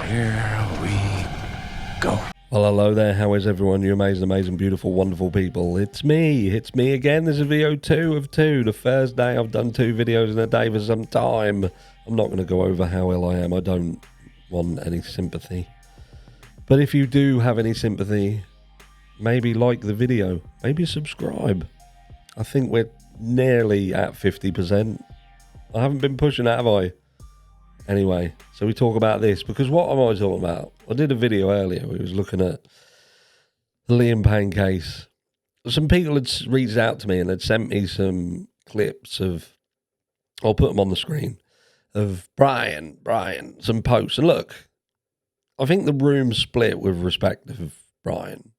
Here we go. Well, hello there. How is everyone? You amazing, beautiful, wonderful people. It's me again. This is video 2 of 2. The first day I've done 2 videos in a day for some time. I'm not going to go over how ill I am. I don't want any sympathy. But if you do have any sympathy, maybe like the video. Maybe subscribe. I think we're nearly at 50%. I haven't been pushing that, have I? Anyway, so we talk about this, because what am I talking about? I did a video earlier. We was looking at the Liam Payne case. Some people had reached out to me and had sent me some clips of, I'll put them on the screen, of Brian, some posts. And look, I think the room's split with respect to Brian.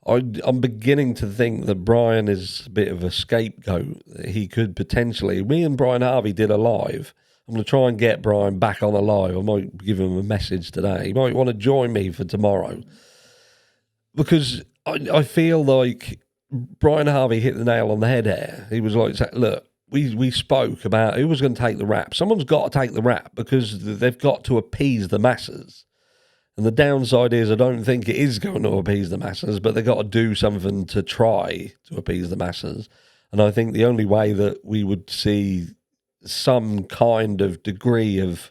I'm beginning to think that Brian is a bit of a scapegoat. He could potentially, me and Brian Harvey did a live. I'm going to try and get Brian back on the live. I might give him a message today. He might want to join me for tomorrow. Because I feel like Brian Harvey hit the nail on the head here. He was like, look, we spoke about who was going to take the rap. Someone's got to take the rap because they've got to appease the masses. And the downside is I don't think it is going to appease the masses, but they've got to do something to try to appease the masses. And I think the only way that we would see some kind of degree of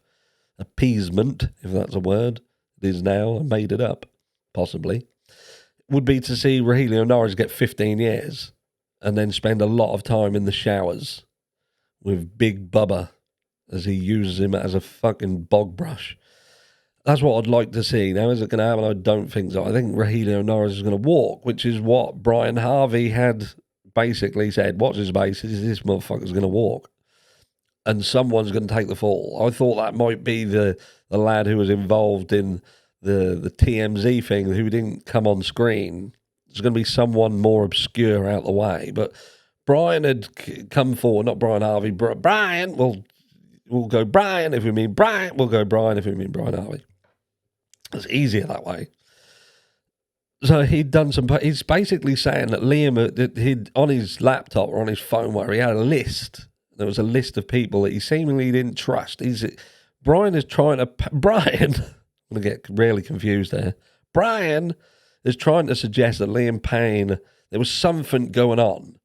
appeasement, if that's a word, it is now, I made it up, possibly, would be to see Rahilio Norris get 15 years and then spend a lot of time in the showers with Big Bubba as he uses him as a fucking bog brush. That's what I'd like to see. Now, is it going to happen? I don't think so. I think Rahilio Norris is going to walk, which is what Brian Harvey had basically said. Watch his bases, this motherfucker's going to walk. And someone's going to take the fall. I thought that might be the lad who was involved in the TMZ thing who didn't come on screen. There's going to be someone more obscure out the way. But Brian had come forward, not Brian Harvey. Brian, we'll go Brian if we mean Brian. We'll go Brian if we mean Brian Harvey. It's easier that way. So he'd done some. He's basically saying that Liam, he'd on his laptop or on his phone, where he had a list. There was a list of people that he seemingly didn't trust. Brian is trying to. Brian, I'm going to get really confused there. Brian is trying to suggest that Liam Payne, there was something going on.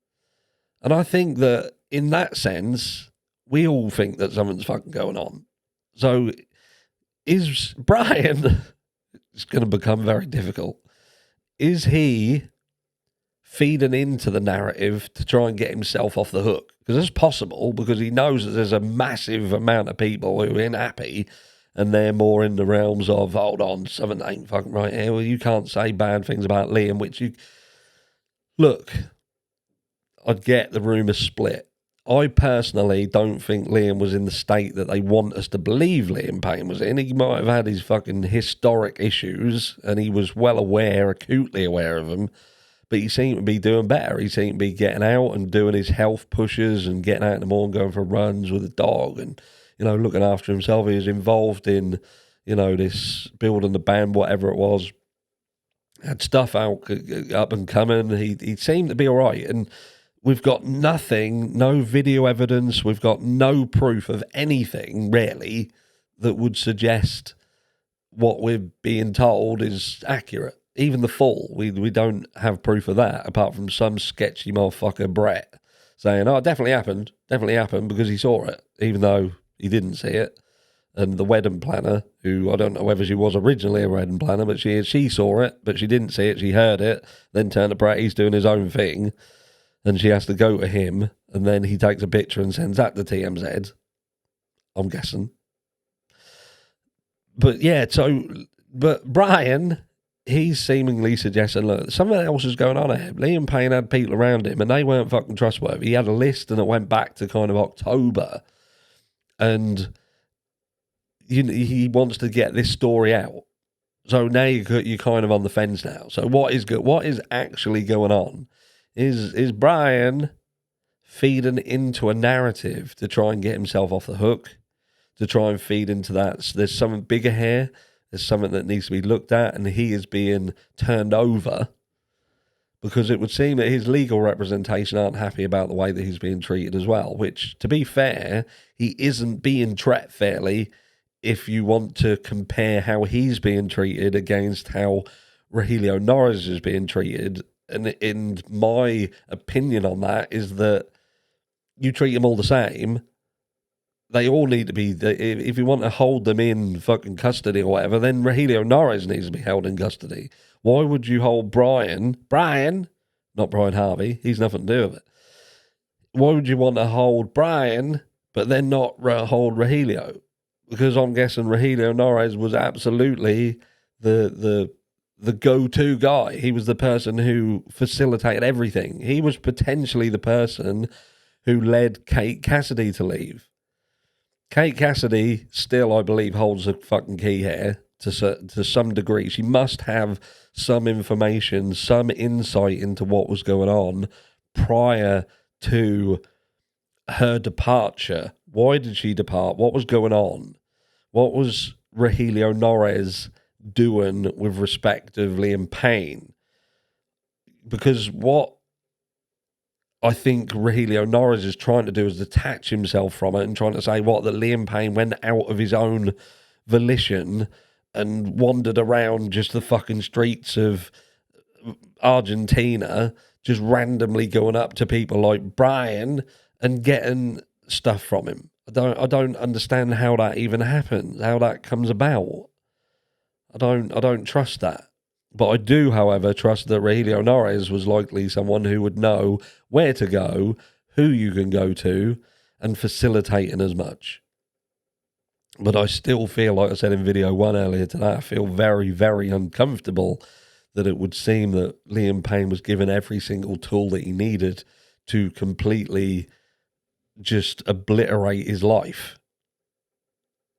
And I think that in that sense, we all think that something's fucking going on. So is Brian, it's going to become very difficult. Is he feeding into the narrative to try and get himself off the hook? Because it's possible, because he knows that there's a massive amount of people who are unhappy and they're more in the realms of, hold on, something ain't fucking right here. Well, you can't say bad things about Liam, which you... Look, I'd get the rumour split. I personally don't think Liam was in the state that they want us to believe Liam Payne was in. He might have had his fucking historic issues, and he was well aware, acutely aware of them, but he seemed to be doing better. He seemed to be getting out and doing his health pushes and getting out in the morning, going for runs with a dog and, you know, looking after himself. He was involved in, you know, this building the band, whatever it was. Had stuff out, up and coming. He seemed to be all right. And we've got nothing, no video evidence. We've got no proof of anything, really, that would suggest what we're being told is accurate. Even the fall, we don't have proof of that, apart from some sketchy motherfucker Brett saying, oh, it definitely happened, because he saw it, even though he didn't see it. And the wedding planner, who I don't know whether she was originally a wedding planner, but she saw it, but she didn't see it, she heard it, then turned to Brett, he's doing his own thing, and she has to go to him, and then he takes a picture and sends that to TMZ, I'm guessing. But yeah, but Brian, he's seemingly suggesting, look, something else is going on here. Liam Payne had people around him, and they weren't fucking trustworthy. He had a list, and it went back to kind of October. And he wants to get this story out. So now you're kind of on the fence now. So what is actually going on? Is Brian feeding into a narrative to try and get himself off the hook, to try and feed into that? So there's something bigger here. There's something that needs to be looked at, and he is being turned over because it would seem that his legal representation aren't happy about the way that he's being treated as well, which, to be fair, he isn't being treated fairly if you want to compare how he's being treated against how Rogelio Norris is being treated. And my opinion on that is that you treat them all the same. They all need to be, if you want to hold them in fucking custody or whatever, then Rogelio Norris needs to be held in custody. Why would you hold Brian, not Brian Harvey, he's nothing to do with it. Why would you want to hold Brian, but then not hold Rogelio? Because I'm guessing Rogelio Norris was absolutely the go-to guy. He was the person who facilitated everything. He was potentially the person who led Kate Cassidy to leave. Kate Cassidy still, I believe, holds a fucking key here to some degree. She must have some information, some insight into what was going on prior to her departure. Why did she depart? What was going on? What was Rogelio Norris doing with respect of Liam Payne? Because what I think Rogelio Norris is trying to do is detach himself from it and trying to say that Liam Payne went out of his own volition and wandered around just the fucking streets of Argentina, just randomly going up to people like Brian and getting stuff from him. I don't understand how that even happens, how that comes about. I don't trust that. But I do, however, trust that Rogelio Norris was likely someone who would know where to go, who you can go to, and facilitating as much. But I still feel, like I said in video 1 earlier today, I feel very, very uncomfortable that it would seem that Liam Payne was given every single tool that he needed to completely just obliterate his life.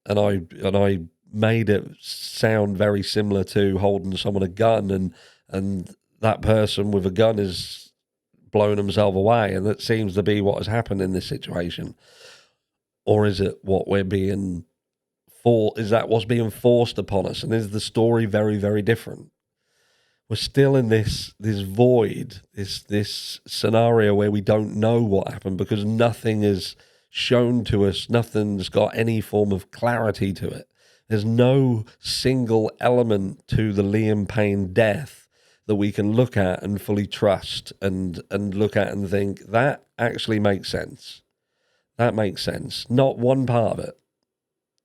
And I made it sound very similar to holding someone a gun and that person with a gun is blowing himself away, and that seems to be what has happened in this situation. Or is it what we're being is that what's being forced upon us? And is the story very, very different? We're still in this void, this scenario where we don't know what happened because nothing is shown to us, nothing's got any form of clarity to it. There's no single element to the Liam Payne death that we can look at and fully trust and look at and think, that actually makes sense. That makes sense. Not one part of it.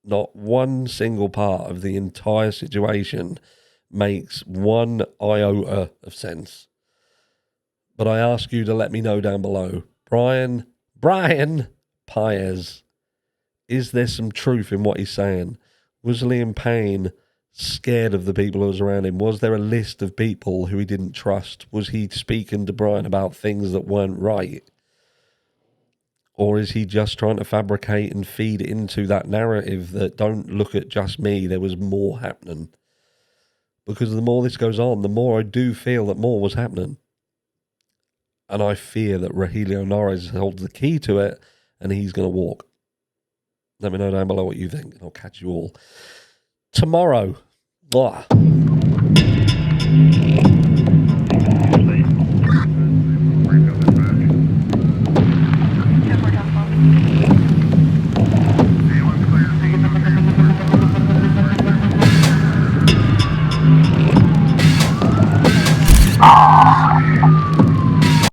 Not one single part of the entire situation makes one iota of sense. But I ask you to let me know down below. Brian Paez, is there some truth in what he's saying? Was Liam Payne scared of the people who was around him? Was there a list of people who he didn't trust? Was he speaking to Brian about things that weren't right? Or is he just trying to fabricate and feed into that narrative that don't look at just me, there was more happening? Because the more this goes on, the more I do feel that more was happening. And I fear that Rogelio Norris holds the key to it and he's going to walk. Let me know down below what you think, and I'll catch you all tomorrow. Blah.